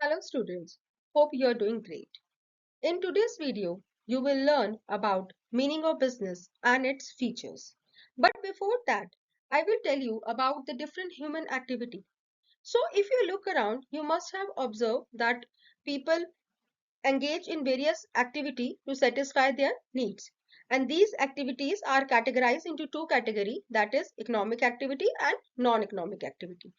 Hello students, hope you are doing great. In today's video, you will learn about meaning of business and its features. But before that, I will tell you about the different human activity. So if you look around, you must have observed that people engage in various activity to satisfy their needs. And these activities are categorized into two categories, that is economic activity and non-economic activity.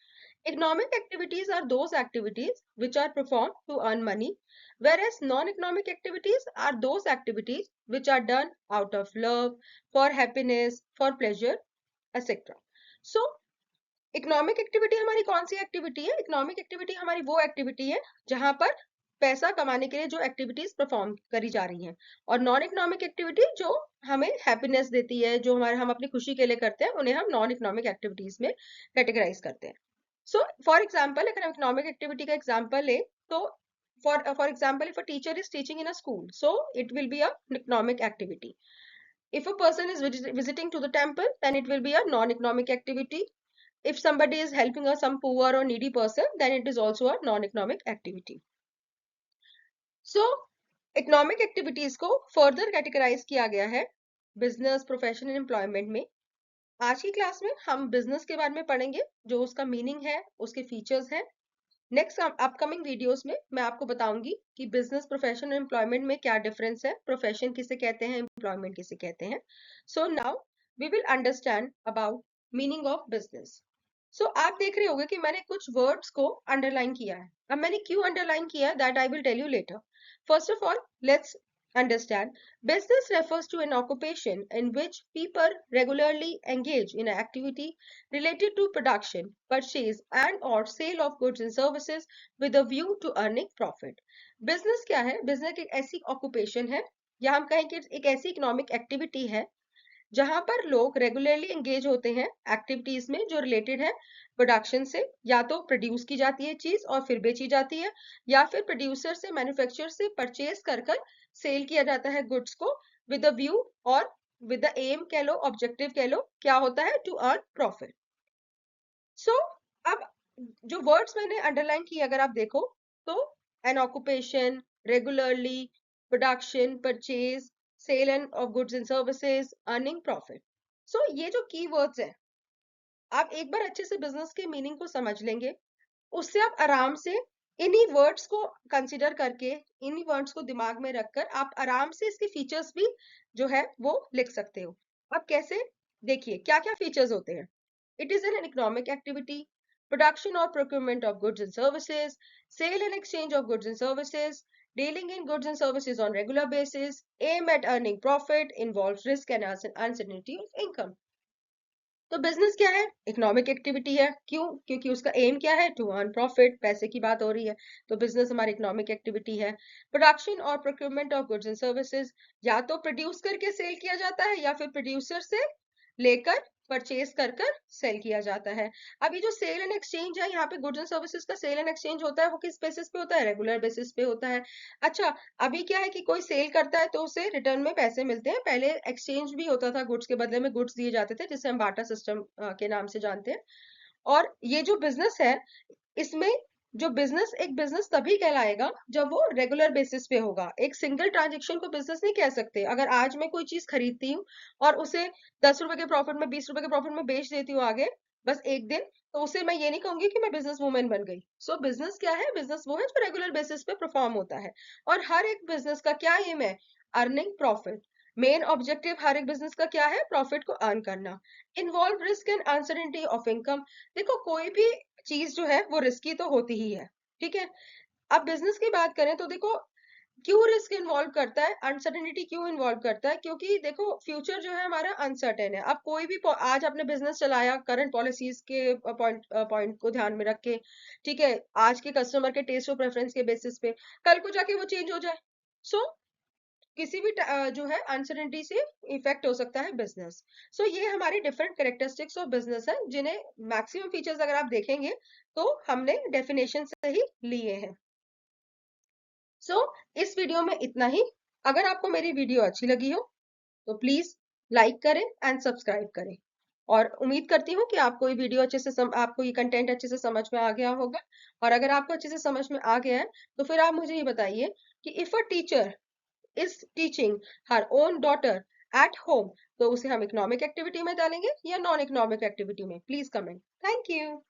Economic activities are those activities which are performed to earn money, whereas non-economic activities are those activities which are done out of love, for happiness, for pleasure, etc. So, economic activity हमारी कौन सी activity है? Economic activity हमारी वो activity है जहां पर पैसा कमाने के लिए जो एक्टिविटीज परफॉर्म करी जा रही हैं, और नॉन इकोनॉमिक एक्टिविटी जो हमें हैप्पीनेस देती है, जो हमारे हम अपनी खुशी के लिए करते हैं, उन्हें हम नॉन इकोनॉमिक एक्टिविटीज में कैटेगराइज करते हैं. सो फॉर एग्जाम्पल, अगर हम इकोनॉमिक एक्टिविटी का एग्जाम्पल ले तो for example, if a teacher is teaching in a school, so it will be a economic activity. If a person is visiting to the temple, then it will be a non-economic activity. If somebody is helping some poor or needy person, then it is also a non-economic activity. So, economic activities को further categorize किया गया है business, profession and employment में. आज की class में हम business के बारे में पढ़ेंगे, जो उसका meaning है, उसके features हैं. नेक्स्ट अपकमिंग वीडियोस में मैं आपको बताऊंगी कि बिजनेस, प्रोफेशन और एम्प्लॉयमेंट में क्या डिफरेंस है, प्रोफेशन किसे कहते हैं, एम्प्लॉयमेंट किसे कहते हैं. So now we will understand about meaning of business. So आप देख रहे होंगे कि मैंने कुछ वर्ड्स को अंडरलाइन किया है. अब मैंने क्यों अंडरलाइन किया है, that I will tell you later. First of all, let's understand. Business refers to an occupation in which people regularly engage in an activity related to production, purchase and or sale of goods and services with a view to earning profit. Business क्या है? Business एक ऐसी occupation है, या हम कहें कि एक ऐसी इकोनॉमिक एक्टिविटी है जहां पर लोग रेगुलरली एंगेज होते हैं एक्टिविटीज में जो रिलेटेड है प्रोडक्शन से. या तो प्रोड्यूस की जाती है चीज और फिर बेची जाती है, या फिर प्रोड्यूसर से, मैन्युफैक्चरर से परचेज कर सेल किया जाता है गुड्स को विद अ व्यू और विद द एम कह लो, ऑब्जेक्टिव कह लो, क्या होता है, टू अर्न प्रॉफिट. सो अब जो वर्ड्स मैंने अंडरलाइन किए अगर आप देखो तो an occupation, regularly, production, purchase, sale and of goods and services, earning profit. So ये जो की वर्ड्स है, आप एक बार अच्छे से बिजनेस के मीनिंग को समझ लेंगे, उससे आप आराम से इन्हीं वर्ड्स को कंसिडर करके, इन्हीं वर्ड्स को दिमाग में रखकर आप आराम से इसके फीचर्स भी जो है वो लिख सकते हो. अब कैसे, देखिए क्या क्या फीचर्स होते हैं. It is an economic activity, production or procurement of goods and services, sale and exchange of goods and services, dealing in goods and services on regular basis, aim at earning profit, involves risk and uncertainty of income. तो business क्या है? Economic activity है. क्यों? क्योंकि उसका M क्या है, to earn profit, पैसे की बात हो रही है, तो बिजनेस हमारी इकोनॉमिक एक्टिविटी है. प्रोडक्शन और procurement of goods and services, या तो प्रोड्यूस करके सेल किया जाता है या फिर प्रोड्यूसर से लेकर परचेज कर सेल किया जाता है. अभी जो सेल एंड एक्सचेंज है, यहाँ पे गुड्स एंड सर्विसेज का सेल एंड एक्सचेंज होता है, वो किस बेसिस पे होता है? रेगुलर बेसिस पे होता है. अच्छा, अभी क्या है कि कोई सेल करता है तो उसे रिटर्न में पैसे मिलते हैं. पहले एक्सचेंज भी होता था, गुड्स के बदले में गुड्स दिए जाते थे, जिसे हम बाटा सिस्टम के नाम से जानते हैं. और ये जो बिजनेस है, इसमें जो बिजनेस, एक बिजनेस तभी कहलाएगा जब वो रेगुलर बेसिस पे होगा. एक सिंगल ट्रांजेक्शन को बिजनेस नहीं कह सकते. अगर आज मैं कोई चीज खरीदती हूँ और उसे 10 रुपए के प्रॉफिट में, 20 रुपए के प्रॉफिट में बेच देती हूँ आगे, बस एक दिन, तो उसे मैं ये नहीं कहूंगी कि मैं बिजनेस वूमेन बन गई. सो बिजनेस क्या है? बिजनेस वो है जो रेगुलर बेसिस पे परफॉर्म होता है. और हर एक बिजनेस का क्या एम है? Earning profit. मेन ऑब्जेक्टिव हर एक बिजनेस का क्या है? प्रॉफिट को अर्न करना. Involve risk and uncertainty of income. देखो, कोई भी चीज जो है वो रिस्की तो होती ही है, ठीक है. अब बिजनेस की बात करें तो देखो, क्यों रिस्क इन्वॉल्व करता है, अनसर्टेनिटी क्यों इन्वॉल्व करता है? क्योंकि देखो, फ्यूचर जो है हमारा अनसर्टेन है. अब कोई भी आज आपने बिजनेस चलाया करंट पॉलिसीज के पॉइंट को ध्यान में रख के, ठीक है, आज के कस्टमर के टेस्ट और प्रेफरेंस के बेसिस पे, कल को जाके वो चेंज हो जाए. सो किसी भी जो है अनसर्टेनिटी से इफेक्ट हो सकता है बिजनेस. सो ये हमारी डिफरेंट कैरेक्टरिस्टिक्स ऑफ बिजनेस है, जिन्हें मैक्सिमम फीचर्स अगर आप देखेंगे तो हमने डेफिनेशन से ही लिए हैं. सो इस वीडियो में इतना ही. अगर आपको मेरी वीडियो अच्छी लगी हो तो प्लीज लाइक करें एंड सब्सक्राइब करें. और उम्मीद करती हूँ कि आपको ये वीडियो आपको ये कंटेंट अच्छे से समझ में आ गया होगा। और अगर आपको अच्छे से समझ में आ गया है तो फिर आप मुझे ये बताइए कि if a teacher is teaching her own daughter at home, तो उसे हम इकोनॉमिक एक्टिविटी में डालेंगे या नॉन इकोनॉमिक एक्टिविटी में? Please comment. Thank you.